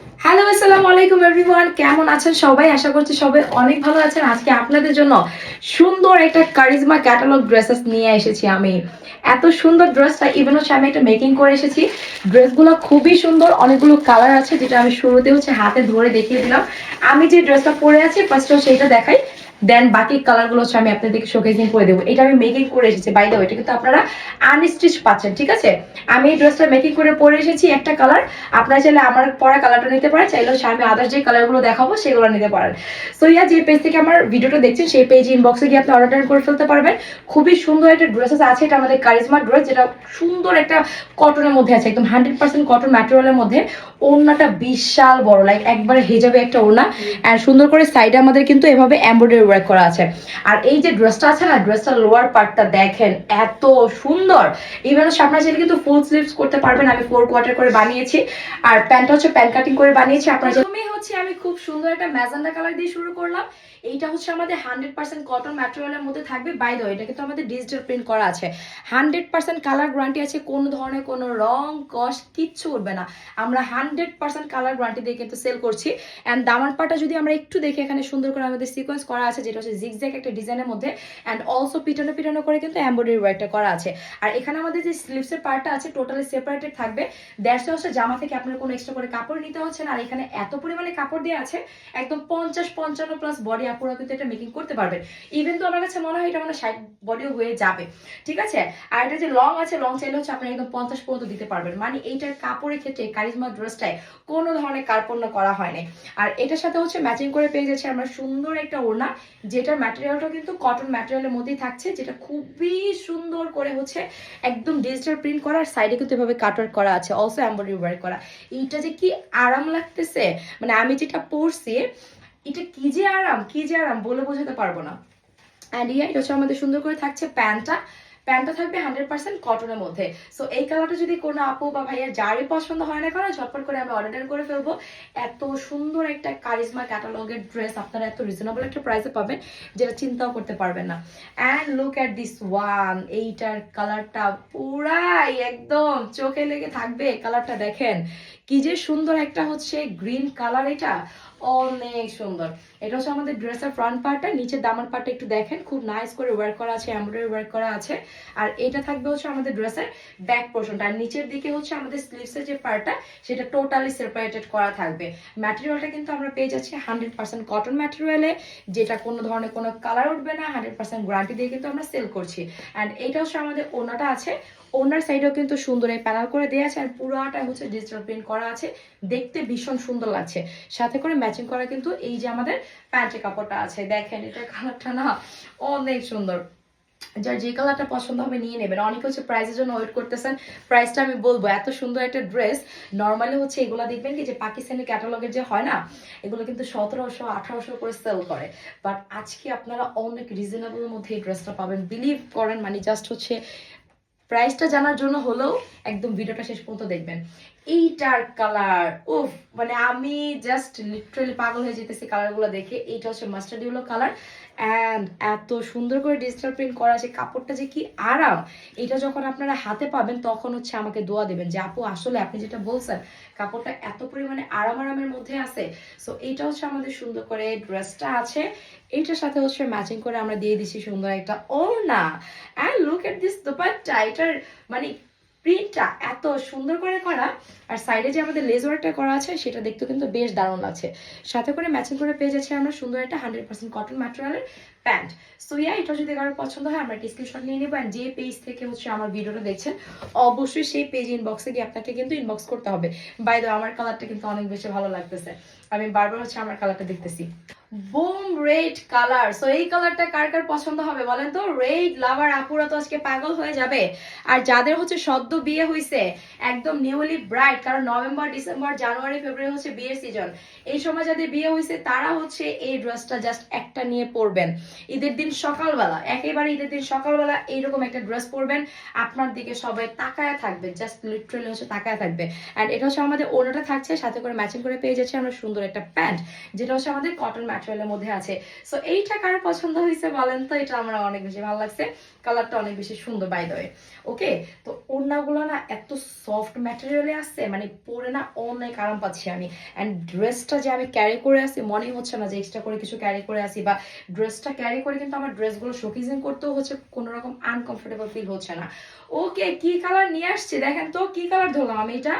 Hello, আসসালামু আলাইকুম everyone. কেমন আছেন সবাই? আশা করছি সবাই অনেক ভালো আছেন। আজকে আপনাদের জন্য সুন্দর একটা কারিজমা ক্যাটালগ ড্রেসেস নিয়ে এসেছি আমি। এত সুন্দর ড্রেসটা ইভেন হচ্ছে আমি একটা মেকিং করে এসেছি। ড্রেসগুলো খুবই সুন্দর, অনেকগুলো কালার আছে, যেটা আমি শুরুতে হচ্ছে হাতে ধরে দেখিয়ে দিলাম। আমি যে ড্রেসটা পরে আছি ফার্স্ট হচ্ছে এটা দেখাই, দেন বাকি কালারগুলো হচ্ছে আমি আপনাদেরকে শোকেসিং করে দেবো। এটা আমি মেকিং করে এসেছি, বাই দ্য ওয়ে এটা কিন্তু আপনারা আনস্টিচ পাচ্ছেন, ঠিক আছে? আমি এই ড্রেসটা মেকিং করে পরে এসেছি একটা কালার। আপনারা চাইলে আমার পরা কালারটা নিতে পারেন, চাইলে আমি আদার্স যে কালারগুলো দেখাবো সেগুলো নিতে পারেন। সো ইয়া, যে পেজ থেকে আমার ভিডিওটা দেখছেন সেই পেজ ইনবক্সে গিয়ে আপনি অর্ডার করে ফেলতে পারবেন। খুবই সুন্দর একটা ড্রেসেস আছে, এটা আমাদের কারিজমা ড্রেস, যেটা সুন্দর একটা কটনের মধ্যে আছে, একদম 100% কটন ম্যাটেরিয়ালের মধ্যে। ওড়নাটা বিশাল বড়, লাইক একবার হেজাবে একটা ওড়না, আর সুন্দর করে সাইডে আমাদের কিন্তু এভাবে এমব্রয়ডারি ওয়ার্ক করা আছে। আর এই যে ড্রেসটা আছে না, ড্রেসটার লোয়ার পার্টটা দেখেন এত সুন্দর। ইভেন আপনারা চাইলে কিন্তু ফুল স্লিভস করতে পারবেন, আমি 4 কোয়ার্টার করে বানিয়েছি। আর প্যান্টটা হচ্ছে প্যান্ট কাটিং করে বানিয়েছি। আপনারা প্রথমে হচ্ছে আমি খুব সুন্দর একটা ম্যাজেন্ডা কালার দিয়ে শুরু করলাম। এইটা হচ্ছে আমাদের 100% কটন ম্যাটেরিয়ালের মধ্যে থাকবে। বাই দ্য ওয়ে এটা কিন্তু আমাদের ডিজিটাল প্রিন্ট করা আছে। 100% কালার গ্যারান্টি আছে, কোনো ধরনের কোনো রং কস কিচ্ছু উঠবে না। আমরা 100% কালার গ্যারান্টি দিয়ে কিন্তু সেল করছি। অ্যান্ড দামান পাটা যদি আমরা একটু দেখি, এখানে সুন্দর করে আমাদের সিকোয়েন্স করা আছে, যেটা হচ্ছে জিগজ্যাগ একটা ডিজাইনের মধ্যে। অ্যান্ড অলসো পিটানো পিটানো করে কিন্তু এমব্রয়ডারি ওয়ার্কটা করা আছে। আর এখানে আমাদের যে স্লিভসের পার্টটা আছে টোটালি সেপারেটেড থাকবে। দেড়শো হচ্ছে জামা থেকে আপনার কোনো এক্সট্রা করে কাপড় নিতে হচ্ছে না। আর এখানে এত পরিমাণে কাপড় দেওয়া আছে, একদম 50-55 বডি আপুরা কিন্তু এটা মেকিং করতে পারবেন। ইভেন তো আমার কাছে মনে হয় এটা মানে 60 বডিও হয়ে যাবে, ঠিক আছে? আর এটা যে লং আছে, লং চাইলে হচ্ছে আপনি একদম 50 পর্যন্ত দিতে পারবেন। মানে এইটার কাপড়ের ক্ষেত্রে কারিজমা ড্রেসটায় কোনো ধরনের কার্পণ্য করা হয়নি। আর এটার সাথে হচ্ছে ম্যাচিং করে পেয়ে যাচ্ছে আমরা সুন্দর একটা ওড়না, যেটার ম্যাটেরিয়ালটা কিন্তু কটন ম্যাটেরিয়ালের মধ্যেই থাকছে, যেটা খুবই সুন্দর করে হচ্ছে একদম ডিজিটাল প্রিন্ট করা। আর সাইডে কিন্তু এভাবে কাটওয়ার্ক করা আছে, অলসো এমব্রয়ডারি ওয়ার্ক করা। এইটা যে কি আরাম লাগতেছে, মানে আমি যেটা পরছি এটা কি যে আরাম, কি যে আরাম বলে বোঝাতে পারবো না। অ্যান্ড ইয়া, এটা হচ্ছে আমাদের সুন্দর করে থাকছে প্যান্টটা। প্যান্টটা থাকবে 100% কটনের মধ্যে। সো এই কালারটা যদি কোনো আপু বা ভাইয়ের যারই পছন্দ হয় না কেন, ঝটপট করে আমরা অর্ডার করে ফেলবো। এত সুন্দর একটা কারিজমা ক্যাটালগের ড্রেস আপনারা এত রিজনেবল একটা প্রাইসে পাবেন, যেটা চিন্তাও করতে পারবেন না। And look at this one, এইটার কালারটা পুরাই একদম চোখে লেগে থাকবে। কালারটা দেখেন কি যে সুন্দর একটা হচ্ছে গ্রিন কালার, এটা অনেক সুন্দর। এটা হচ্ছে আমাদের ড্রেসের ফ্রন্ট পার্টটা, নিচের দামার পার্টটা একটু দেখেন, খুব নাইস করে ওয়ার্ক করা আছে, এমব্রয়ডারি ওয়ার্ক করা আছে। আর এটা থাকবে হচ্ছে আমাদের ড্রেসের ব্যাক পোর্শনটা। আর নিচের দিকে হচ্ছে আমাদের স্লিভসের যে পার্টটা, সেটা টোটালি সেপারেটেড করা থাকবে। ম্যাটেরিয়ালটা কিন্তু আমরা পেয়ে যাচ্ছি 100% কটন ম্যাটেরিয়ালে, যেটা কোনো ধরনের কোনো কালার উঠবে না, 100% গ্যারান্টি দিয়ে কিন্তু আমরা সেল করছি। অ্যান্ড এটা হচ্ছে আমাদের ওনাটা আছে, ওনার সাইডেও কিন্তু সুন্দর এই প্যানেল করে দেওয়া আছে। আর পুরোটা হচ্ছে ডিজিটাল প্রিন্ট করা আছে, দেখতে ভীষণ সুন্দর লাগছে। সাথে করে ম্যাচিং করা কিন্তু এই যে আমাদের প্যান্টের কাপড়টা আছে, দেখেন এটার কালারটা না অনেক সুন্দর। যার যে কালারটা পছন্দ হবে নিয়ে নেবেন। অনেকে হচ্ছে প্রাইসের জন্য ওয়েট করতেছেন, প্রাইসটা আমি বলবো। এত সুন্দর একটা ড্রেস নর্মালি হচ্ছে এগুলো দেখবেন কি যে পাকিস্তানি ক্যাটালগের যে হয় না, এগুলো কিন্তু 1700-1800 করে সেল করে। বাট আজকে আপনারা অনেক রিজনেবলের মধ্যে এই ড্রেসটা পাবেন, বিলিভ করেন। মানে জাস্ট হচ্ছে প্রাইসটা জানার জন্য হলেও একদম ভিডিওটা শেষ পর্যন্ত দেখবেন। এইটার কালার উফ, মানে আমি জাস্ট লিটারালি পাগল হয়ে যেতেছি কালারগুলো দেখে। এইটা হচ্ছে মাস্টার্ড ইয়েলো কালার, অ্যান্ড এত সুন্দর করে ডিজিটাল প্রিন্ট করা আছে, কাপড়টা যে কি আরাম। এটা যখন আপনারা হাতে পাবেন তখন হচ্ছে আমাকে দোয়া দেবেন যে আপু আসলে আপনি যেটা বলছেন কাপড়টা এত পরিমাণে আরামের মধ্যে আছে। সো এইটা হচ্ছে আমাদের সুন্দর করে ড্রেসটা আছে। এইটার সাথে হচ্ছে ম্যাচিং করে আমরা দিয়ে দিচ্ছি সুন্দর একটা ওড়না। And look at this dupatta, এটার মানে প্রিন্টটা এত সুন্দর করে করা। আর সাইডে যে আমাদের লেস ওয়ার্কটা করা আছে সেটা দেখতে কিন্তু বেশ দারুণ লাগছে। সাথে করে ম্যাচিং করে পেয়ে যাচ্ছি আমরা সুন্দর একটা 100% কটন ম্যাটেরিয়ালের প্যান্ট। সো ইয়া, এটা যদি কারো পছন্দ হয় আমরা একটা স্ক্রিনশট নিয়ে নেবো। অ্যান্ড যে পেজ থেকে হচ্ছে আমার ভিডিওটা দেখছেন অবশ্যই সেই পেজ ইনবক্সে গিয়ে আপনাকে কিন্তু ইনবক্স করতে হবে। বাই দ্য আমার কালারটা কিন্তু অনেক বেশি ভালো লাগতেছে, আমি বারবার হচ্ছে আমার কালারটা দেখতেছি। Broom red colour. সো এই কালারটা কার কার পছন্দ হবে বলেন তো? রেড লাভার আপুরা তো আজকে পাগল হয়ে যাবে। আর যাদের হচ্ছে সদ্য বিয়ে হয়েছে, একদম নিউলি ব্রাইট, কারণ নভেম্বর ডিসেম্বর জানুয়ারি ফেব্রুয়ারি হচ্ছে বিয়ের সিজন, এই সময় যাদের বিয়ে হয়েছে তারা হচ্ছে এই ড্রেসটা জাস্ট একটা নিয়ে পরবেন। ঈদের দিন সকালবেলা, একেবারে ঈদের দিন সকালবেলা এইরকম একটা ড্রেস পরবেন, আপনার দিকে সবাই তাকায় থাকবে, জাস্ট লিটারালি হচ্ছে তাকায় থাকবে। অ্যান্ড এটা হচ্ছে আমাদের ওড়নাটা থাকছে, সাথে করে ম্যাচিং করে পেয়ে যাচ্ছে আমরা সুন্দর একটা প্যান্ট, যেটা হচ্ছে আমাদের কটন ম্যাটেরিয়ালের মধ্যে আছে। সো এইটা কার পছন্দ হয়েছে বলেন তো? এটা আমার অনেক বেশি ভালো লাগছে, কালারটা অনেক বেশি সুন্দর বাই দ্য ওয়ে। ওকে, তো ওড়নাগুলো না এত সফট ম্যাটেরিয়ালে আসছে, মানে পরে না অনেক আরাম পাচ্ছি আমি। অ্যান্ড ড্রেসটা যে আমি ক্যারি করে আসি মনেই হচ্ছে না যে এক্সট্রা করে কিছু ক্যারি করে আসি, বা ড্রেসটা ক্যারি করে কিন্তু আমার ড্রেসগুলো শোকেজিং করতেও হচ্ছে কোনো রকম আনকমফোর্টেবল ফিল হচ্ছে না। ওকে, কি কালার নিয়ে আসছি দেখেন তো, কি কালার ধরলাম আমি, এটা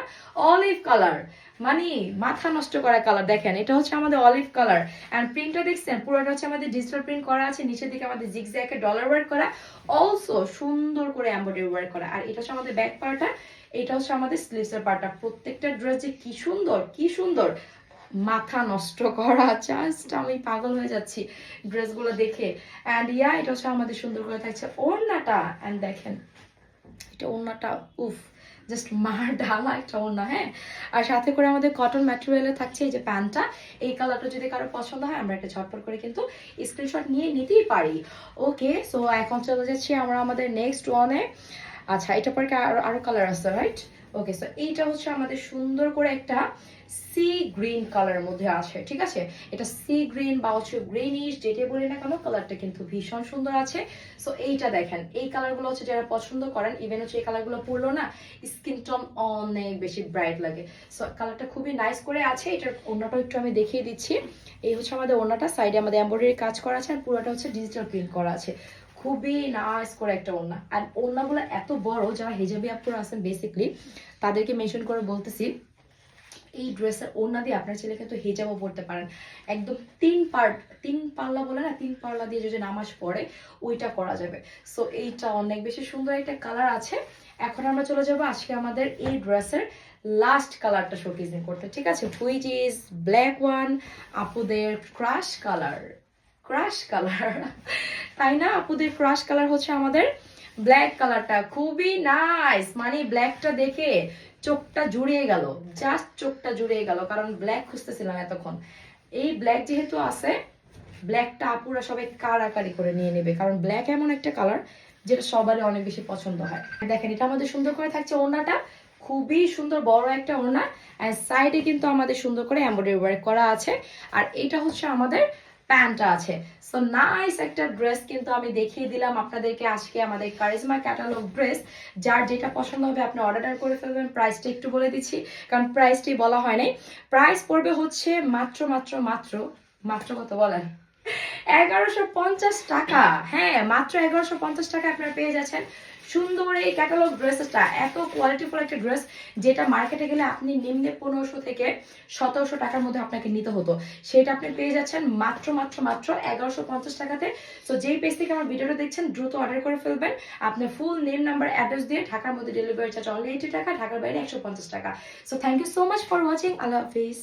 অলিভ কালার, মানে মাথা নষ্ট করা কালার। দেখেন এটা হচ্ছে আমাদের অলিভ কালার, অ্যান্ড প্রিন্টটা দেখছেন পুরোটা হচ্ছে আমাদের ডিজিটাল প্রিন্ট করা আছে, নিচের দিকে আমাদের জিগজ্যাগে ডলার ওয়ার্ক করা, অলসো সুন্দর করে এমব্রয়ডারি ওয়ার্ক করা। আর এটা হচ্ছে আমাদের ব্যাক পার্টটা, এটা হচ্ছে আমাদের স্লিভসের পার্টটা। প্রত্যেকটা ড্রেস যে কি সুন্দর, কি সুন্দর, মাথা নষ্ট করা, জাস্ট আমি পাগল হয়ে যাচ্ছি ড্রেসগুলো দেখে। অ্যান্ড ইয়া, এটা হচ্ছে আমাদের সুন্দর করে থাকছে ওড়নাটা, অ্যান্ড দেখেন এটা ওড়নাটা, উফ, জাস্ট মার ঢালা একটা ওড়না। হ্যাঁ, আর সাথে করে আমাদের কটন ম্যাটেরিয়ালে থাকছে এই যে প্যান্টটা। এই কালারটা যদি কারো পছন্দ হয় আমরা একটা ঝটপট করে কিন্তু স্ক্রিনশট নিয়ে নিতেই পারি। ওকে, সো এখন চলে যাচ্ছি আমরা আমাদের নেক্সট ওয়ানে। আচ্ছা, এটা পরে আরো আরো কালার আছে, রাইট? ওকে, সো এইটা হচ্ছে আমাদের সুন্দর করে একটা সি গ্রিন কালারের মধ্যে আছে, ঠিক আছে? এটা সি গ্রিন বা হচ্ছে গ্রিনিশ, যেটা বলি না কেন, কালারটা কিন্তু ভীষণ সুন্দর আছে। সো এইটা দেখেন, এই কালারগুলো হচ্ছে যারা পছন্দ করেন, ইভেন হচ্ছে এই কালারগুলো পরলো না স্কিন টোন অনেক বেশি ব্রাইট লাগে। সো কালারটা খুবই নাইস করে আছে। এটার ওড়নাটা একটু আমি দেখিয়ে দিচ্ছি। এই হচ্ছে আমাদের ওড়নাটা, সাইডে আমাদের এমব্রয়ডারি কাজ করা আছে, আর পুরোটা হচ্ছে ডিজিটাল প্রিন্ট করা আছে। খুবই নাইস করে একটা ওড়না। আর ওড়নাগুলো এত বড়, যারা হিজাবি আপুরা আছেন বেসিকলি তাদেরকে মেনশন করে বলতেছি, এই ড্রেসের ওড়না দিয়ে আপনার ছেলে কিন্তু হিজাবও পড়তে পারেন। একদম তিন পাল্লা বলে না, তিন পাল্লা দিয়ে যদি নামাজ পড়ে ওইটা করা যাবে। সো এইটা অনেক বেশি সুন্দর একটা কালার আছে। এখন আমরা চলে যাবো আজকে আমাদের এই ড্রেসের লাস্ট কালারটা শোকেজিং করতে, ঠিক আছে? হুইচ ইজ ব্ল্যাক ওয়ান, আপুদের ক্রাশ কালার। ক্রাশ কালার, তাই না? আপুদের ক্রাশ কালার হচ্ছে আমাদের ব্ল্যাক কালারটা, খুবই নাইস। মানে ব্ল্যাকটা দেখে চোখটা জুড়িয়ে গেল, জাস্ট চোখটা জুড়িয়ে গেল, কারণ ব্ল্যাক খুঁজতেছিলাম এতক্ষণ। এই ব্ল্যাক যেহেতু আছে, ব্ল্যাকটা আপুরা সবাই কারাকারি করে নিয়ে নেবে, কারণ ব্ল্যাক এমন একটা কালার যেটা সবারই অনেক বেশি পছন্দ হয়। দেখেন এটা আমাদের সুন্দর করে থাকছে ওড়নাটা, খুবই সুন্দর বড় একটা ওড়না, আর সাইডে কিন্তু আমাদের সুন্দর করে এমব্রয়ডারি ওয়ার্ক করা আছে। আর এটা হচ্ছে আমাদের প্যান্টটা আছে। সো নাইস একটা ড্রেস কিন্তু আমি দেখিয়ে দিলাম আপনাদেরকে আজকে আমাদের কারিজমা ক্যাটালগ ড্রেস। যার যেটা পছন্দ হবে আপনি অর্ডার করে ফেলবেন। প্রাইসটা একটু বলে দিচ্ছি, কারণ প্রাইসটি বলা হয় নাই। প্রাইস পড়বে হচ্ছে মাত্র মাত্র মাত্র মাত্র কত বলেন? 1150 টাকা। হ্যাঁ, মাত্র 1150 টাকা আপনারা পেয়ে যাচ্ছেন সুন্দর এই ক্যাটালগ ড্রেসটা। এত কোয়ালিটিফুল একটা ড্রেস, যেটা মার্কেটে গেলে আপনি নিম্নে 1500 থেকে 1700 টাকার মধ্যে আপনাকে নিতে হতো, সেটা আপনি পেয়ে যাচ্ছেন মাত্র মাত্র মাত্র 1150 টাকাতে। সো যেই পেজ থেকে আমার ভিডিওটা দেখছেন দ্রুত অর্ডার করে ফেলবেন। আপনার ফুল নেম, নাম্বার, অ্যাড্রেস দিয়ে। ঢাকার মধ্যে ডেলিভারি চার্জ অনলি 80 টাকা, ঢাকার বাইরে 150 টাকা। So thank you so much for watching. আল্লাহ হাফিজ।